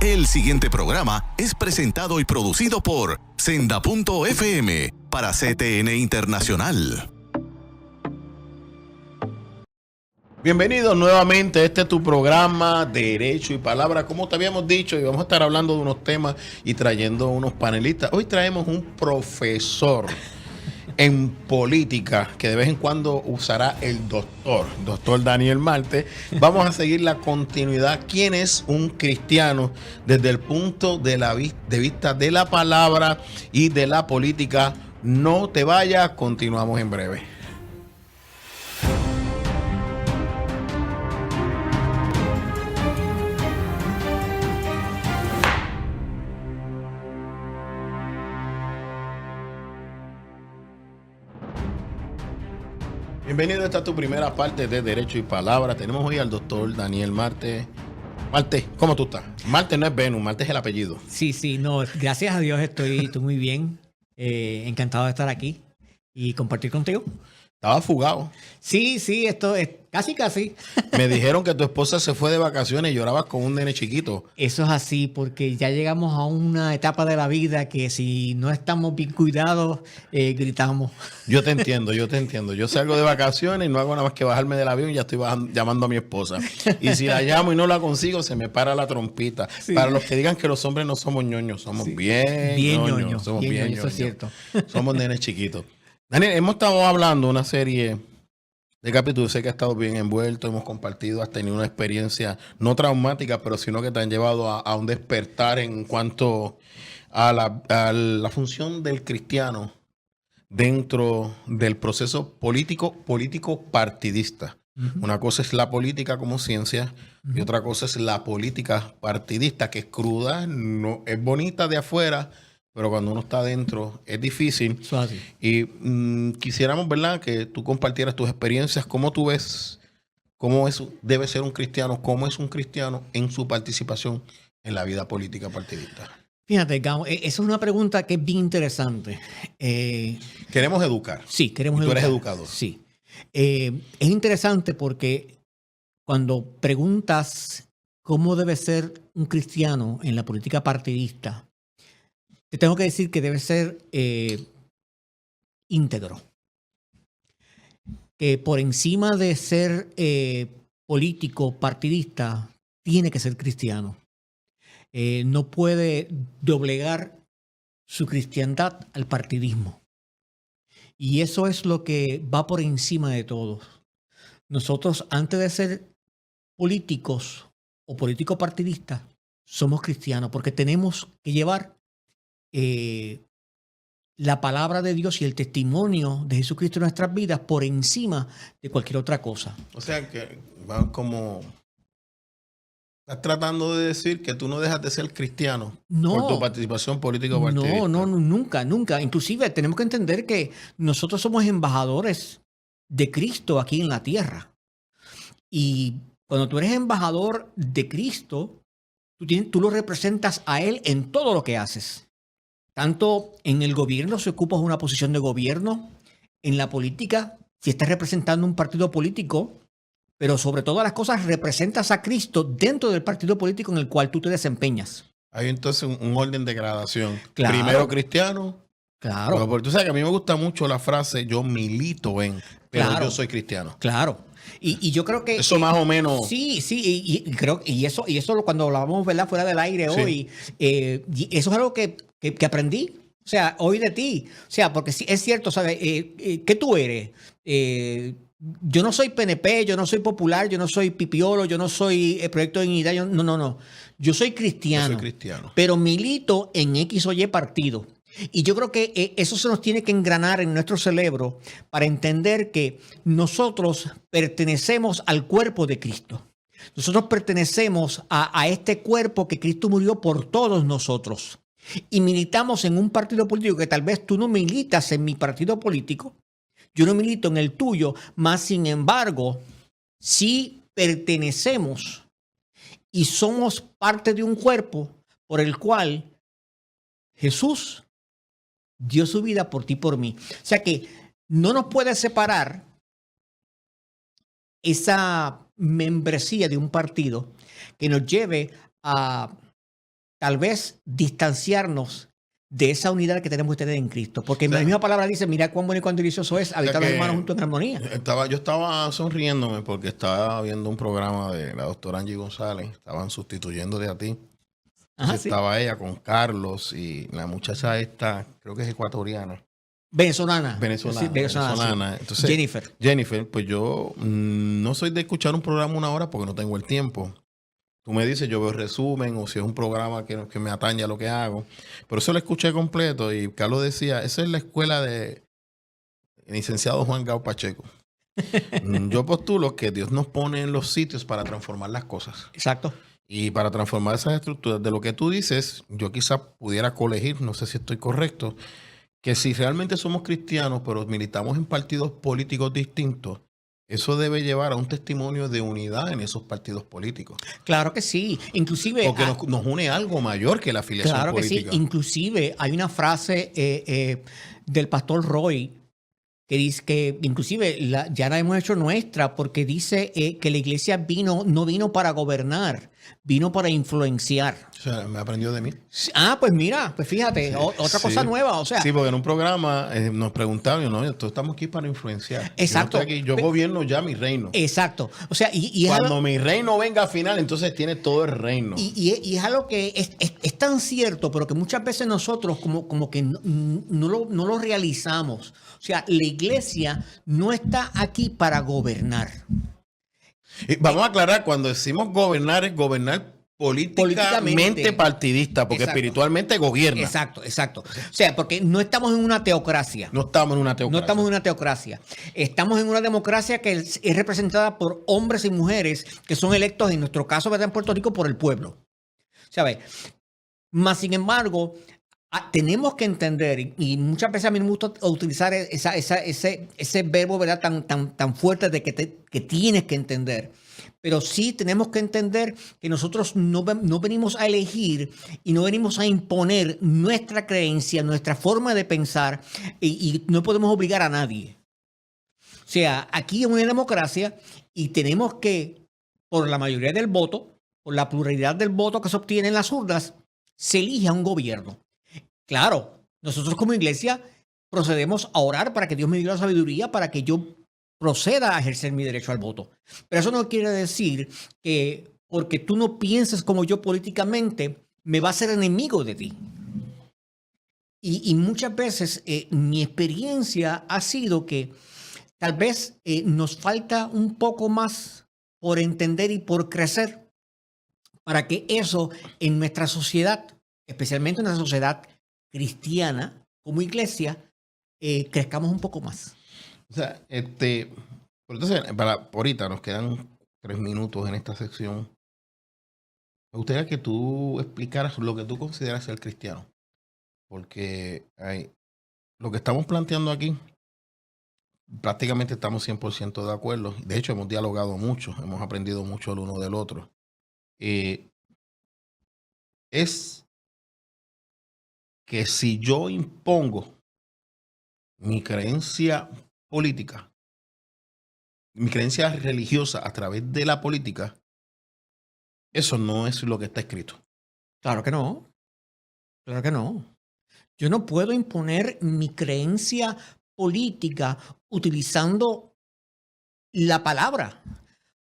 El siguiente programa es presentado y producido por Senda.fm para CTN Internacional. Bienvenidos nuevamente, este es tu programa Derecho y Palabra, como te habíamos dicho, y vamos a estar hablando de unos temas y trayendo unos panelistas. Hoy traemos un profesor en política que de vez en cuando usará el doctor Daniel Marte. Vamos a seguir la continuidad. ¿Quién es un cristiano desde el punto de vista de la palabra y de la política? No te vayas, continuamos en breve. Bienvenido a esta tu primera parte de Derecho y Palabra. Tenemos hoy al doctor Daniel Marte. Marte, ¿cómo tú estás? Marte no es Venus, Marte es el apellido. Sí, no, gracias a Dios estoy muy bien. Encantado de estar aquí y compartir contigo. Estaba fugado. Sí, esto es casi. Me dijeron que tu esposa se fue de vacaciones y llorabas con un nene chiquito. Eso es así, porque ya llegamos a una etapa de la vida que si no estamos bien cuidados, gritamos. Yo te entiendo. Yo salgo de vacaciones y no hago nada más que bajarme del avión y ya estoy llamando a mi esposa. Y si la llamo y no la consigo, se me para la trompita. Sí. Para los que digan que los hombres no somos ñoños, somos bien ñoños. Somos bien ñoños. Eso es cierto. Somos nenes chiquitos. Daniel, hemos estado hablando de una serie de capítulos, sé que has estado bien envuelto, hemos compartido, has tenido una experiencia no traumática, pero sino que te han llevado a un despertar en cuanto a la función del cristiano dentro del proceso político partidista. Una cosa es la política como ciencia y otra cosa es la política partidista, que es cruda, no es bonita de afuera, pero cuando uno está adentro es difícil. Suave. Y quisiéramos, ¿verdad?, que tú compartieras tus experiencias, cómo tú ves, debe ser un cristiano, cómo es un cristiano en su participación en la vida política partidista. Fíjate, Gabo, esa es una pregunta que es bien interesante. Queremos educar. Sí, queremos educar. Tú eres educador. Sí. Es interesante porque cuando preguntas cómo debe ser un cristiano en la política partidista, te tengo que decir que debe ser íntegro. Que por encima de ser político partidista, tiene que ser cristiano. No puede doblegar su cristiandad al partidismo. Y eso es lo que va por encima de todos. Nosotros, antes de ser políticos o políticos partidistas, somos cristianos porque tenemos que llevar la palabra de Dios y el testimonio de Jesucristo en nuestras vidas por encima de cualquier otra cosa. O sea que van como... Estás tratando de decir que tú no dejas de ser cristiano por tu participación política partidista. No, nunca. Inclusive tenemos que entender que nosotros somos embajadores de Cristo aquí en la tierra. Y cuando tú eres embajador de Cristo, tú lo representas a Él en todo lo que haces. Tanto en el gobierno, si ocupas una posición de gobierno, en la política, si estás representando un partido político, pero sobre todas las cosas representas a Cristo dentro del partido político en el cual tú te desempeñas. Hay entonces un orden de gradación. Claro. Primero cristiano. Claro. Bueno, porque tú sabes que a mí me gusta mucho la frase yo milito en, pero claro. Yo soy cristiano. Claro. Y yo creo que... Eso más o menos... Sí, y creo y eso cuando hablábamos, ¿verdad?, fuera del aire hoy, y eso es algo que aprendí. O sea, hoy de ti. O sea, porque sí, es cierto, ¿sabes? ¿Qué tú eres? Yo no soy PNP, yo no soy popular, yo no soy pipiolo, yo no soy Proyecto de Dignidad. No. Yo soy cristiano. Pero milito en X o Y partido. Y yo creo que eso se nos tiene que engranar en nuestro cerebro para entender que nosotros pertenecemos al cuerpo de Cristo. Nosotros pertenecemos a este cuerpo que Cristo murió por todos nosotros. Y militamos en un partido político que tal vez tú no militas en mi partido político, yo no milito en el tuyo, más sin embargo, sí pertenecemos y somos parte de un cuerpo por el cual Jesús dio su vida por ti y por mí. O sea que no nos puede separar esa membresía de un partido que nos lleve a tal vez distanciarnos de esa unidad que tenemos ustedes en Cristo. Porque la misma palabra dice, mira cuán bueno y cuán delicioso es habitar los hermanos juntos en armonía. Yo estaba sonriéndome porque estaba viendo un programa de la doctora Angie González. Estaban sustituyéndole a ti. Ajá, sí. Estaba ella con Carlos y la muchacha esta, creo que es ecuatoriana. Venezolana. Venezolana. Sí, venezolana. Sí. Entonces, Jennifer, pues yo no soy de escuchar un programa una hora porque no tengo el tiempo. Tú me dices, yo veo el resumen o si es un programa que me atañe a lo que hago. Pero eso lo escuché completo y Carlos decía, esa es la escuela de licenciado Juan Gao Pacheco. Yo postulo que Dios nos pone en los sitios para transformar las cosas. Exacto. Y para transformar esas estructuras, de lo que tú dices, yo quizá pudiera colegir, no sé si estoy correcto, que si realmente somos cristianos, pero militamos en partidos políticos distintos, eso debe llevar a un testimonio de unidad en esos partidos políticos. Claro que sí. Inclusive... Porque nos une algo mayor que la afiliación claro política. Claro que sí. Inclusive hay una frase del pastor Roy que dice que inclusive ya la hemos hecho nuestra porque dice que la iglesia no vino para gobernar, vino para influenciar. O sea, me aprendió de mí. Pues mira, pues fíjate, sí, otra cosa nueva, o sea. Sí, porque en un programa nos preguntaban, ¿no? Entonces estamos aquí para influenciar. Exacto. Yo gobierno ya mi reino. Exacto. O sea, y cuando mi reino venga a final, entonces tiene todo el reino. Y es algo que es tan cierto, pero que muchas veces nosotros como que no lo realizamos. O sea, la iglesia no está aquí para gobernar. Y vamos a aclarar, cuando decimos gobernar, es gobernar políticamente partidista, porque exacto, espiritualmente gobierna. Exacto. O sea, porque no estamos en una teocracia. No estamos en una teocracia. Estamos en una democracia que es representada por hombres y mujeres que son electos, en nuestro caso, ¿verdad?, en Puerto Rico, por el pueblo. ¿Sabes? Más sin embargo, tenemos que entender, y muchas veces a mí me gusta utilizar ese verbo, ¿verdad?, tan fuerte de que tienes que entender. Pero sí tenemos que entender que nosotros no venimos a elegir y no venimos a imponer nuestra creencia, nuestra forma de pensar, y no podemos obligar a nadie. O sea, aquí es una democracia y tenemos que, por la mayoría del voto, por la pluralidad del voto que se obtiene en las urnas, se elige a un gobierno. Claro, nosotros como iglesia procedemos a orar para que Dios me dé la sabiduría para que yo proceda a ejercer mi derecho al voto. Pero eso no quiere decir que porque tú no pienses como yo políticamente, me va a ser enemigo de ti. Y muchas veces mi experiencia ha sido que tal vez nos falta un poco más por entender y por crecer para que eso en nuestra sociedad, especialmente en la sociedad cristiana como iglesia, crezcamos un poco más. O sea, entonces, para ahorita nos quedan 3 minutos en esta sección. Me gustaría que tú explicaras lo que tú consideras ser cristiano. Porque lo que estamos planteando aquí, prácticamente estamos 100% de acuerdo. De hecho, hemos dialogado mucho, hemos aprendido mucho el uno del otro. Es que si yo impongo mi creencia política, mi creencia religiosa a través de la política, eso no es lo que está escrito. Claro que no. Claro que no. Yo no puedo imponer mi creencia política utilizando la palabra,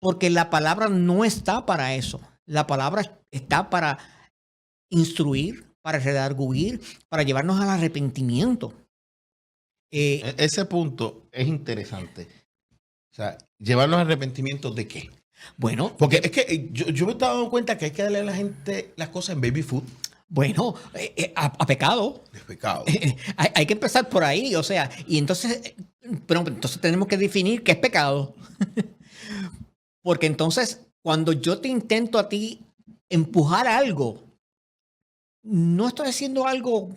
porque la palabra no está para eso. La palabra está para instruir, para redarguir, para llevarnos al arrepentimiento. Ese punto es interesante. O sea, llevarnos al arrepentimiento ¿de qué? Bueno, porque es que yo me estaba dando cuenta que hay que darle a la gente las cosas en baby food. Bueno, a pecado. Es pecado. Hay que empezar por ahí, o sea, y entonces tenemos que definir qué es pecado. Porque entonces, cuando yo te intento a ti empujar algo, no estoy haciendo algo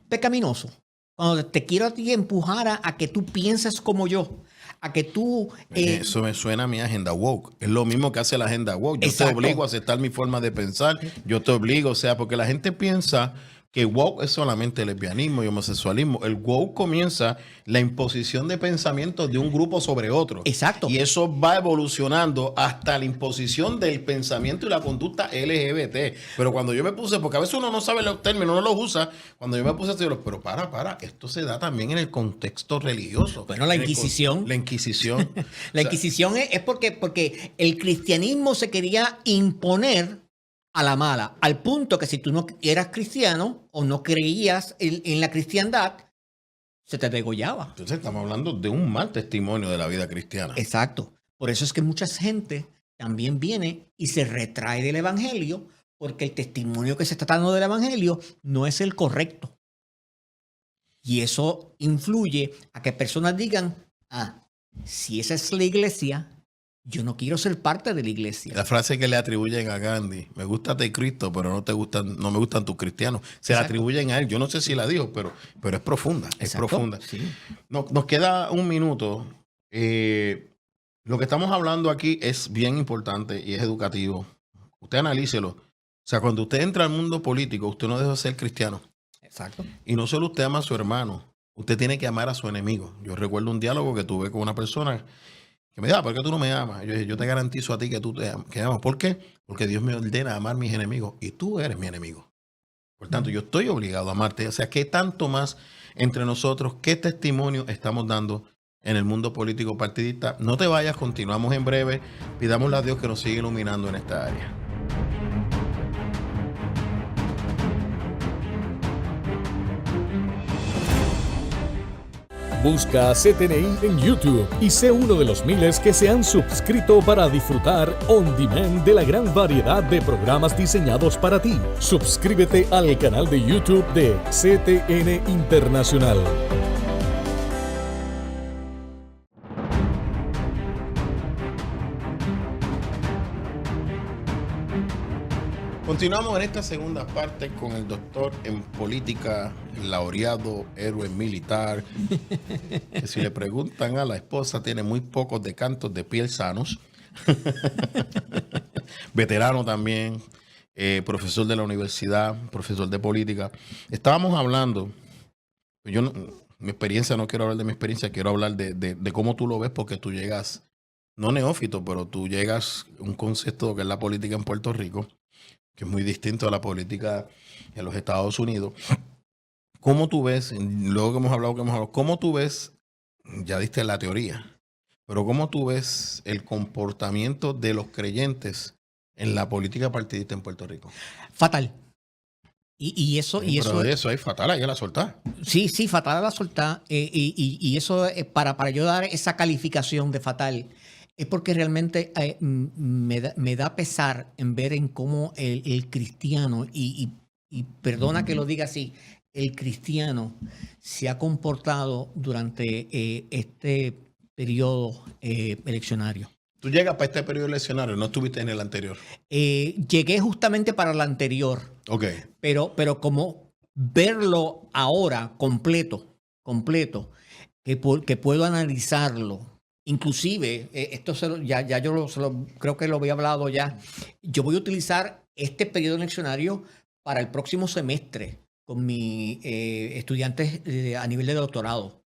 pecaminoso. Cuando te quiero a ti empujar a que tú pienses como yo, a que tú... Eso me suena a mi agenda woke. Es lo mismo que hace la agenda woke. Yo Exacto. te obligo a aceptar mi forma de pensar. Yo te obligo, o sea, porque la gente piensa que woke es solamente lesbianismo y homosexualismo. El woke comienza la imposición de pensamientos de un grupo sobre otro. Exacto. Y eso va evolucionando hasta la imposición del pensamiento y la conducta LGBT. Pero cuando yo me puse, porque a veces uno no sabe los términos, no los usa, cuando yo me puse a decir, pero esto se da también en el contexto religioso. Bueno, la Inquisición. La Inquisición. La Inquisición es porque el cristianismo se quería imponer a la mala, al punto que si tú no eras cristiano o no creías en la cristiandad, se te degollaba. Entonces estamos hablando de un mal testimonio de la vida cristiana. Exacto. Por eso es que mucha gente también viene y se retrae del evangelio, porque el testimonio que se está dando del evangelio no es el correcto. Y eso influye a que personas digan, si esa es la iglesia, yo no quiero ser parte de la iglesia. La frase que le atribuyen a Gandhi, me gusta de Cristo, pero no me gustan tus cristianos. Se la atribuyen a él. Yo no sé si la dijo, pero es profunda. Es profunda. Sí. Nos queda un minuto. Lo que estamos hablando aquí es bien importante y es educativo. Usted analícelo. O sea, cuando usted entra al mundo político, usted no deja de ser cristiano. Exacto. Y no solo usted ama a su hermano, usted tiene que amar a su enemigo. Yo recuerdo un diálogo que tuve con una persona que me dijo, ¿por qué tú no me amas? Yo te garantizo a ti que tú que amas. ¿Por qué? Porque Dios me ordena amar a mis enemigos y tú eres mi enemigo. Por tanto, yo estoy obligado a amarte. O sea, ¿qué tanto más entre nosotros? ¿Qué testimonio estamos dando en el mundo político partidista? No te vayas, continuamos en breve. Pidámosle a Dios que nos siga iluminando en esta área. Busca CTNI en YouTube y sé uno de los miles que se han suscrito para disfrutar on demand de la gran variedad de programas diseñados para ti. Suscríbete al canal de YouTube de CTN Internacional. Continuamos en esta segunda parte con el doctor en política, laureado, héroe militar, que si le preguntan a la esposa tiene muy pocos decantos de piel sanos, veterano también, profesor de la universidad, profesor de política. Estábamos hablando, mi experiencia, no quiero hablar de mi experiencia, quiero hablar de cómo tú lo ves, porque tú llegas, no neófito, pero tú llegas a un concepto que es la política en Puerto Rico, que es muy distinto a la política en los Estados Unidos. ¿Cómo tú ves, luego que hemos hablado, cómo tú ves, ya diste la teoría, pero cómo tú ves el comportamiento de los creyentes en la política partidista en Puerto Rico? Fatal. Y eso de eso hay fatal, ahí a la soltar. Sí, fatal a la soltar. Y eso, para yo dar esa calificación de fatal, es porque realmente me da pesar en ver en cómo el cristiano, y perdona que lo diga así, el cristiano se ha comportado durante este periodo eleccionario. Tú llegas para este periodo eleccionario, no estuviste en el anterior. Llegué justamente para el anterior. Ok. Pero como verlo ahora completo, que puedo analizarlo. Inclusive, esto creo que lo había hablado ya. Yo voy a utilizar este periodo eleccionario para el próximo semestre con mis estudiantes a nivel de doctorado.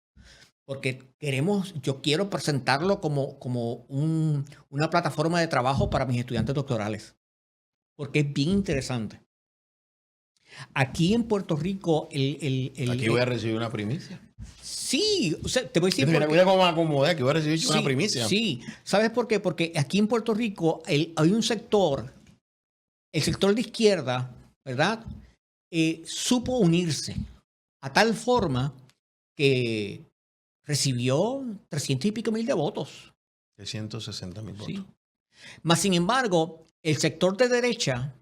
Porque yo quiero presentarlo como una plataforma de trabajo para mis estudiantes doctorales. Porque es bien interesante. Aquí en Puerto Rico, aquí voy a recibir una primicia. Sí, o sea, te voy a decir. Mira cómo me acomodé, aquí voy a recibir una primicia. Sí, ¿sabes por qué? Porque aquí en Puerto Rico hay un sector, el sector de izquierda, ¿verdad? Supo unirse a tal forma que recibió 300 y pico mil de votos. 360,000 votos. Sí. Más sin embargo, el sector de derecha,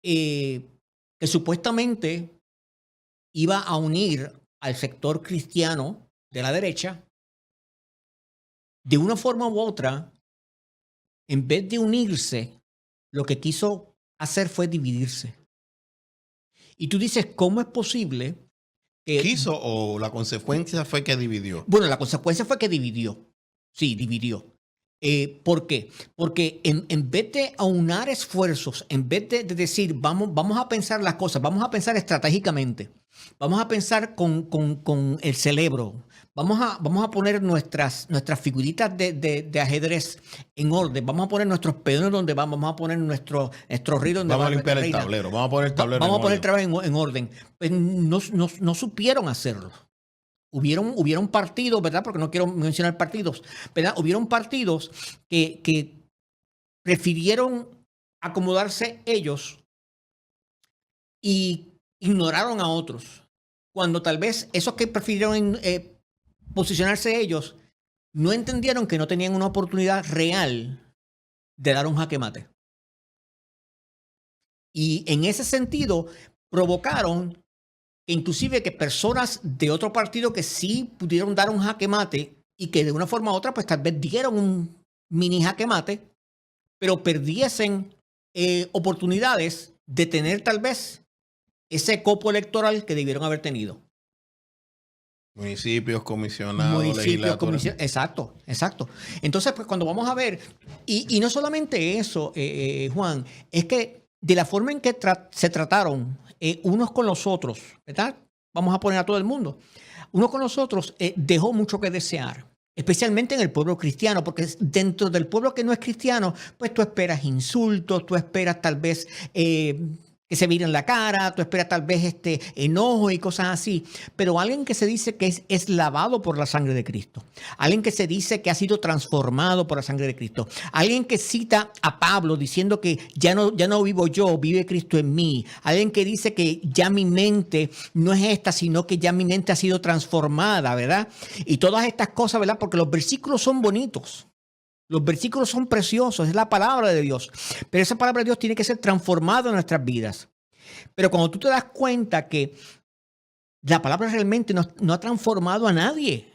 que supuestamente iba a unir al sector cristiano de la derecha, de una forma u otra, en vez de unirse, lo que quiso hacer fue dividirse. Y tú dices, ¿cómo es posible que... ¿Quiso o la consecuencia fue que dividió? Bueno, la consecuencia fue que dividió. Sí, dividió. ¿Por qué? Porque en vez de aunar esfuerzos, en vez de decir, vamos a pensar las cosas, vamos a pensar estratégicamente, vamos a pensar con el cerebro, vamos a poner nuestras figuritas de ajedrez en orden, vamos a poner nuestros peones donde vamos a poner nuestro rey donde Vamos va a limpiar el reina. tablero. Vamos a poner el tablero Vamos a poner el orden. trabajo en orden. Pues no supieron hacerlo. Hubieron partidos, ¿verdad? Porque no quiero mencionar partidos, ¿verdad? Hubieron partidos que prefirieron acomodarse ellos y ignoraron a otros. Cuando tal vez esos que prefirieron posicionarse ellos no entendieron que no tenían una oportunidad real de dar un jaque mate. Y en ese sentido provocaron inclusive que personas de otro partido que sí pudieron dar un jaque mate y que de una forma u otra pues tal vez dieron un mini jaque mate, pero perdiesen oportunidades de tener tal vez ese copo electoral que debieron haber tenido. Municipios, comisionados, legisladores. Exacto. Entonces, pues cuando vamos a ver, y no solamente eso, Juan, es que de la forma en que se trataron unos con los otros, ¿verdad? Vamos a poner a todo el mundo. Unos con los otros dejó mucho que desear, especialmente en el pueblo cristiano, porque dentro del pueblo que no es cristiano, pues tú esperas insultos, tú esperas tal vez que se miren la cara, tú esperas tal vez enojo y cosas así. Pero alguien que se dice que es lavado por la sangre de Cristo, alguien que se dice que ha sido transformado por la sangre de Cristo, alguien que cita a Pablo diciendo que ya no vivo yo, vive Cristo en mí, alguien que dice que ya mi mente no es esta, sino que ya mi mente ha sido transformada, ¿verdad? Y todas estas cosas, ¿verdad? Porque los versículos son bonitos. Los versículos son preciosos, es la palabra de Dios. Pero esa palabra de Dios tiene que ser transformada en nuestras vidas. Pero cuando tú te das cuenta que la palabra realmente no ha transformado a nadie.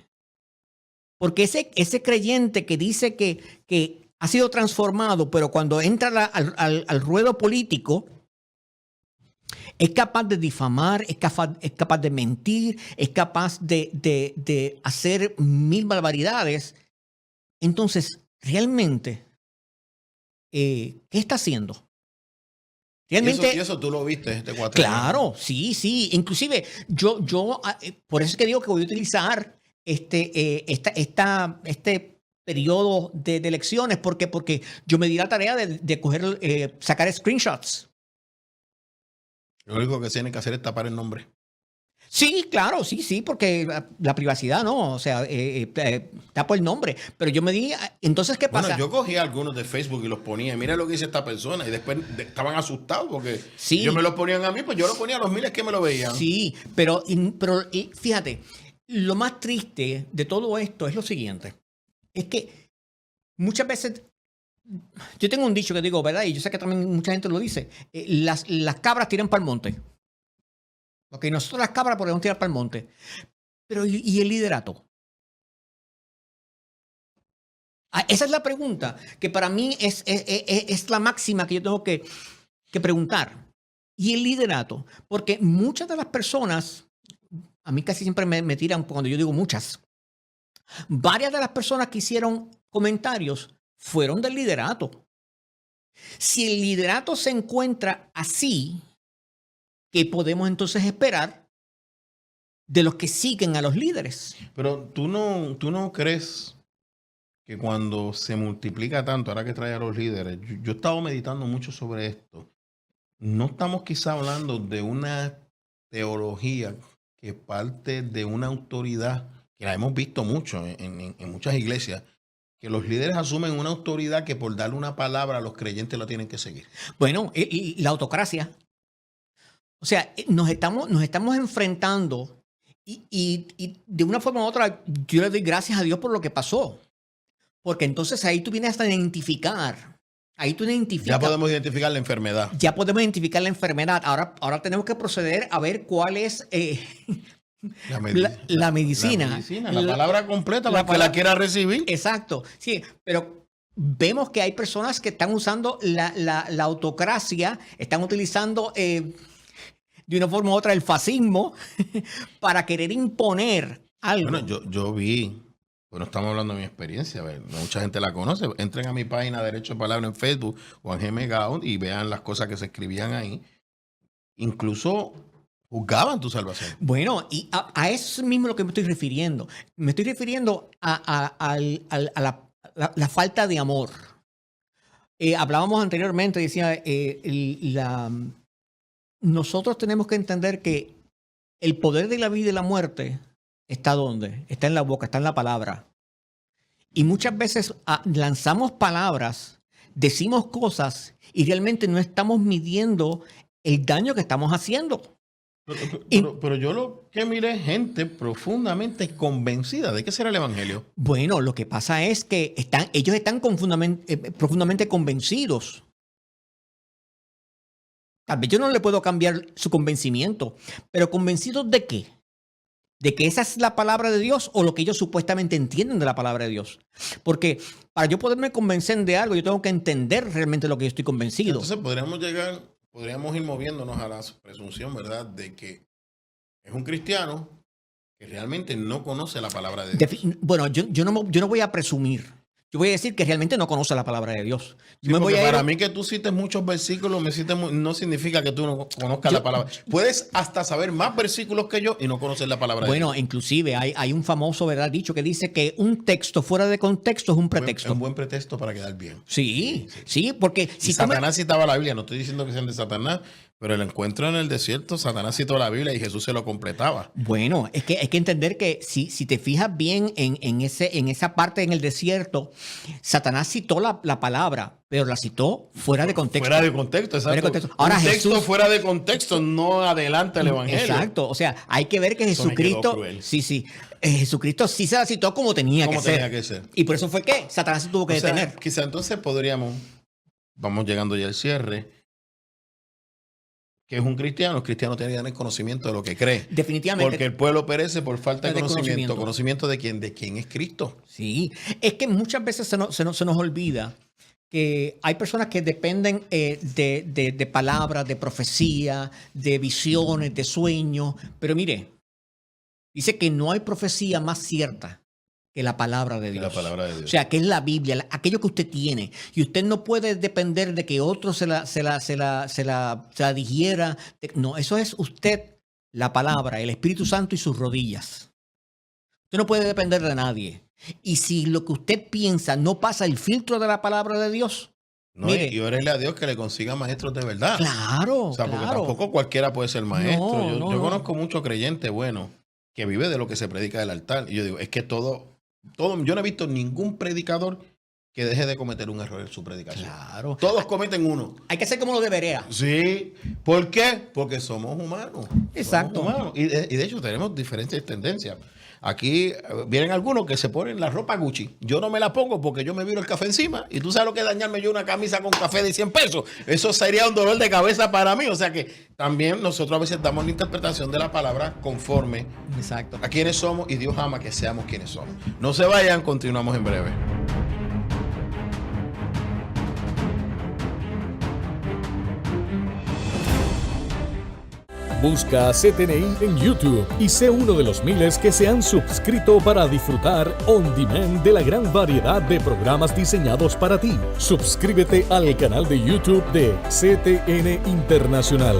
Porque ese creyente que dice que ha sido transformado, pero cuando entra al ruedo político, es capaz de difamar, es capaz de mentir, es capaz de hacer mil barbaridades. Entonces, realmente, ¿qué está haciendo? Realmente, Y eso tú lo viste este cuatro. claro, sí. Inclusive, yo por eso es que digo que voy a utilizar este periodo de elecciones, porque yo me di la tarea de sacar screenshots. Lo único que tienen que hacer es tapar el nombre. Sí, claro, sí, porque la privacidad, ¿no? O sea, tapo el nombre. Pero yo me di, entonces, ¿qué pasa? Bueno, yo cogía algunos de Facebook y los ponía. Mira lo que dice esta persona. Y después estaban asustados porque Sí. ellos me lo ponían a mí, pues yo lo ponía a los miles que me lo veían. Sí, pero fíjate, lo más triste de todo esto es lo siguiente. Es que muchas veces, yo tengo un dicho que digo, ¿verdad? Y yo sé que también mucha gente lo dice. Las cabras tiran para el monte. Ok, nosotros las cabras podemos tirar para el monte. Pero ¿y el liderato? Esa es la pregunta que para mí es la máxima que yo tengo que preguntar. ¿Y el liderato? Porque muchas de las personas, a mí casi siempre me tiran cuando yo digo muchas. Varias de las personas que hicieron comentarios fueron del liderato. Si el liderato se encuentra así, ¿qué podemos entonces esperar de los que siguen a los líderes? Pero tú no crees que cuando se multiplica tanto, ahora que trae a los líderes, yo he estado meditando mucho sobre esto. No estamos quizá hablando de una teología que parte de una autoridad, que la hemos visto mucho en muchas iglesias, que los líderes asumen una autoridad que por darle una palabra a los creyentes la tienen que seguir. Bueno, y la autocracia. O sea, nos estamos enfrentando y de una forma u otra yo le doy gracias a Dios por lo que pasó. Porque entonces ahí tú vienes a identificar. Ahí tú identificas. Ya podemos identificar la enfermedad. Ya podemos identificar la enfermedad. Ahora tenemos que proceder a ver cuál es la medicina. La palabra completa para que la quiera recibir. Exacto. Sí, pero vemos que hay personas que están usando la autocracia, están utilizando de una forma u otra el fascismo para querer imponer algo. Bueno, yo vi Bueno, estamos hablando de mi experiencia. A ver, mucha gente la conoce. Entren a mi página Derecho de Palabra en Facebook o en GMGAO y vean las cosas que se escribían ahí. Incluso juzgaban tu salvación. Bueno, y a eso mismo lo que me estoy refiriendo. Me estoy refiriendo a la falta de amor. Hablábamos anteriormente, decía, nosotros tenemos que entender que el poder de la vida y la muerte está ¿dónde? Está en la boca, está en la palabra. Y muchas veces lanzamos palabras, decimos cosas y realmente no estamos midiendo el daño que estamos haciendo. Pero yo lo que miré gente profundamente convencida de que será el evangelio. Bueno, lo que pasa es que ellos están profundamente convencidos. Tal vez yo no le puedo cambiar su convencimiento, pero ¿convencidos de qué? ¿De que esa es la palabra de Dios o lo que ellos supuestamente entienden de la palabra de Dios? Porque para yo poderme convencer de algo, yo tengo que entender realmente lo que yo estoy convencido. Entonces podríamos ir moviéndonos a la presunción, ¿verdad?, de que es un cristiano que realmente no conoce la palabra de Dios. Bueno, yo no voy a presumir. Yo voy a decir que realmente no conoce la palabra de Dios. Sí, para mí que tú cites muchos versículos no significa que tú no conozcas la palabra. Puedes hasta saber más versículos que yo y no conocer la palabra de Dios. Bueno, inclusive hay un famoso, ¿verdad?, dicho que dice que un texto fuera de contexto es un pretexto. Es un buen pretexto para quedar bien. Sí, porque si Satanás citaba la Biblia, no estoy diciendo que sean de Satanás, pero el encuentro en el desierto, Satanás citó la Biblia y Jesús se lo completaba. Bueno, es que hay que entender que si te fijas bien en esa parte en el desierto, Satanás citó la palabra, pero la citó fuera de contexto. Fuera de contexto, exacto. Fuera de contexto. Ahora, un texto Jesús, fuera de contexto no adelanta el evangelio. Exacto. O sea, hay que ver que Jesucristo, Jesucristo sí se la citó como tenía que ser. Y por eso fue que Satanás se tuvo que detener. Quizá entonces vamos llegando ya al cierre. Que es un cristiano, el cristiano tiene que tener conocimiento de lo que cree. Definitivamente. Porque el pueblo perece por falta de conocimiento. ¿Conocimiento de quién? De quién es Cristo. Sí, es que muchas veces se nos olvida que hay personas que dependen de palabras, de profecía, de visiones, de sueños. Pero mire, dice que no hay profecía más cierta que la palabra de Dios. La palabra de Dios. O sea, que es la Biblia, aquello que usted tiene. Y usted no puede depender de que otro se la digiera. No, eso es usted, la palabra, el Espíritu Santo y sus rodillas. Usted no puede depender de nadie. Y si lo que usted piensa no pasa el filtro de la palabra de Dios, no, mire, y órele a Dios que le consiga maestros de verdad. Claro, o sea, porque tampoco cualquiera puede ser maestro. No, yo conozco mucho creyente bueno que vive de lo que se predica del altar. Y yo digo, es que todo, yo no he visto ningún predicador que deje de cometer un error en su predicación. Claro. Todos cometen uno. Hay que hacer como lo de Berea. Sí. ¿Por qué? Porque somos humanos. Exacto. Somos humanos. Y de hecho tenemos diferentes tendencias. Aquí vienen algunos que se ponen la ropa Gucci. Yo no me la pongo porque yo me viro el café encima. Y tú sabes lo que es dañarme yo una camisa con café de 100 pesos. Eso sería un dolor de cabeza para mí. O sea que también nosotros a veces damos la interpretación de la palabra conforme Exacto. a quienes somos. Y Dios ama que seamos quienes somos. No se vayan, continuamos en breve. Busca a CTNI en YouTube y sé uno de los miles que se han suscrito para disfrutar on demand de la gran variedad de programas diseñados para ti. Suscríbete al canal de YouTube de CTN Internacional.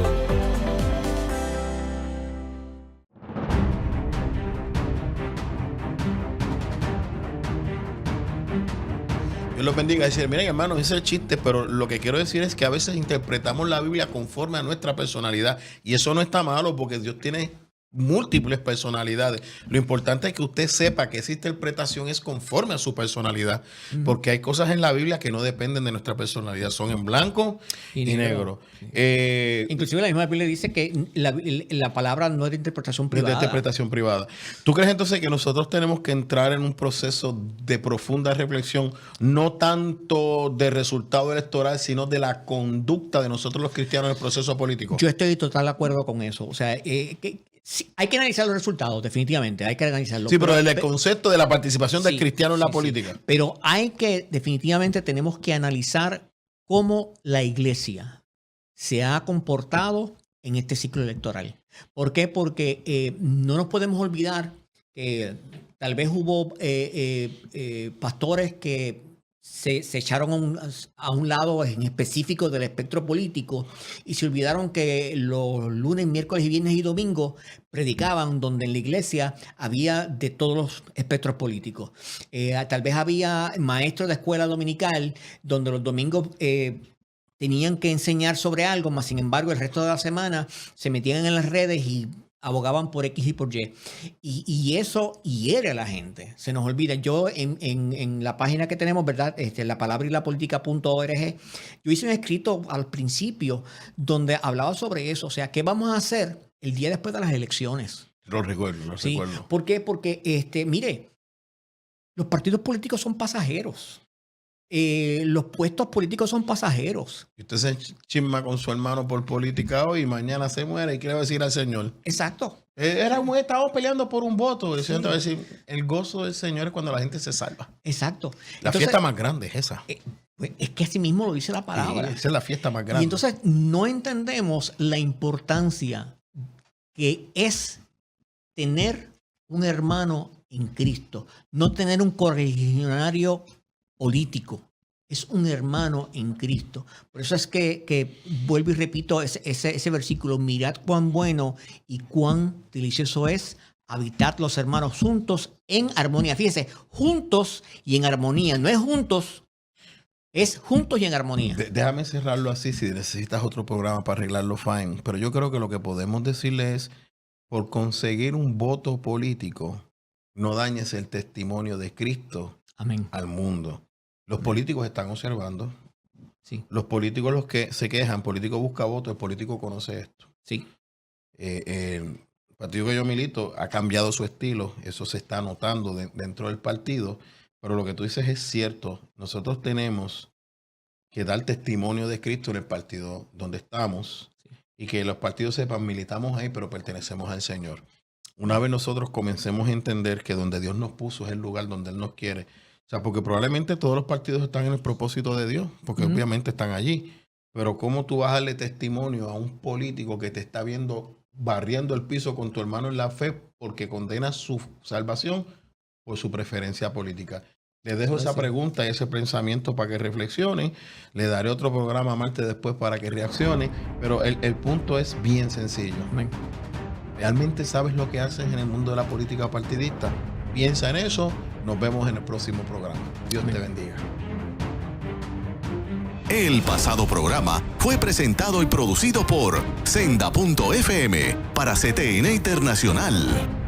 Dios los bendiga. Decir, miren hermanos, ese es el chiste, pero lo que quiero decir es que a veces interpretamos la Biblia conforme a nuestra personalidad y eso no está malo porque Dios tiene múltiples personalidades. Lo importante es que usted sepa que esa interpretación es conforme a su personalidad, porque hay cosas en la Biblia que no dependen de nuestra personalidad, son en blanco y negro. Inclusive la misma Biblia dice que la palabra no es de interpretación privada. De interpretación privada. ¿Tú crees entonces que nosotros tenemos que entrar en un proceso de profunda reflexión, no tanto de resultado electoral, sino de la conducta de nosotros los cristianos en el proceso político? Yo estoy total de acuerdo con eso. O sea, sí, hay que analizar los resultados, definitivamente, hay que analizarlo. Sí, pero el concepto de la participación del cristiano en la política. Sí. Pero definitivamente tenemos que analizar cómo la iglesia se ha comportado en este ciclo electoral. ¿Por qué? Porque no nos podemos olvidar tal vez hubo pastores que se echaron a un lado en específico del espectro político y se olvidaron que los lunes, miércoles, viernes y domingos predicaban donde en la iglesia había de todos los espectros políticos. Tal vez había maestros de escuela dominical donde los domingos tenían que enseñar sobre algo, mas sin embargo el resto de la semana se metían en las redes y abogaban por X y por Y. Y eso hiere a la gente. Se nos olvida. Yo en la página que tenemos, ¿verdad? lapalabraylapolitica.org, yo hice un escrito al principio donde hablaba sobre eso. O sea, ¿qué vamos a hacer el día después de las elecciones? Lo recuerdo. ¿Por qué? Porque, mire, los partidos políticos son pasajeros. Los puestos políticos son pasajeros. Y usted se chisma con su hermano por política hoy y mañana se muere y quiere decir al Señor. Exacto. Estábamos peleando por un voto. El Señor te va a decir, el gozo del Señor es cuando la gente se salva. Exacto. La fiesta más grande es esa. Pues es que así mismo lo dice la palabra. Esa es la fiesta más grande. Y entonces no entendemos la importancia que es tener un hermano en Cristo, no tener un correligionario político, es un hermano en Cristo. Por eso es que vuelvo y repito ese versículo, mirad cuán bueno y cuán delicioso es habitar los hermanos juntos en armonía. Fíjense, juntos y en armonía, no es juntos, es juntos y en armonía. Déjame cerrarlo así, si necesitas otro programa para arreglarlo, fine. Pero yo creo que lo que podemos decirle es, por conseguir un voto político, no dañes el testimonio de Cristo. Amén. Al mundo. Los políticos están observando. Sí. Los políticos, los que se quejan, político busca voto, el político conoce esto. Sí. El partido que yo milito ha cambiado su estilo, eso se está notando dentro del partido, pero lo que tú dices es cierto. Nosotros tenemos que dar testimonio de Cristo en el partido donde estamos, sí, y que los partidos sepan, militamos ahí, pero pertenecemos al Señor. Una vez nosotros comencemos a entender que donde Dios nos puso es el lugar donde Él nos quiere. O sea, porque probablemente todos los partidos están en el propósito de Dios, porque obviamente están allí. Pero ¿cómo tú vas a darle testimonio a un político que te está viendo barriendo el piso con tu hermano en la fe porque condena su salvación por su preferencia política? Les dejo esa pregunta y ese pensamiento para que reflexionen. Le daré otro programa martes después para que reaccione. Pero el punto es bien sencillo. Amén. ¿Realmente sabes lo que haces en el mundo de la política partidista? Piensa en eso. Nos vemos en el próximo programa. Dios te bendiga. El pasado programa fue presentado y producido por Senda.fm para CTN Internacional.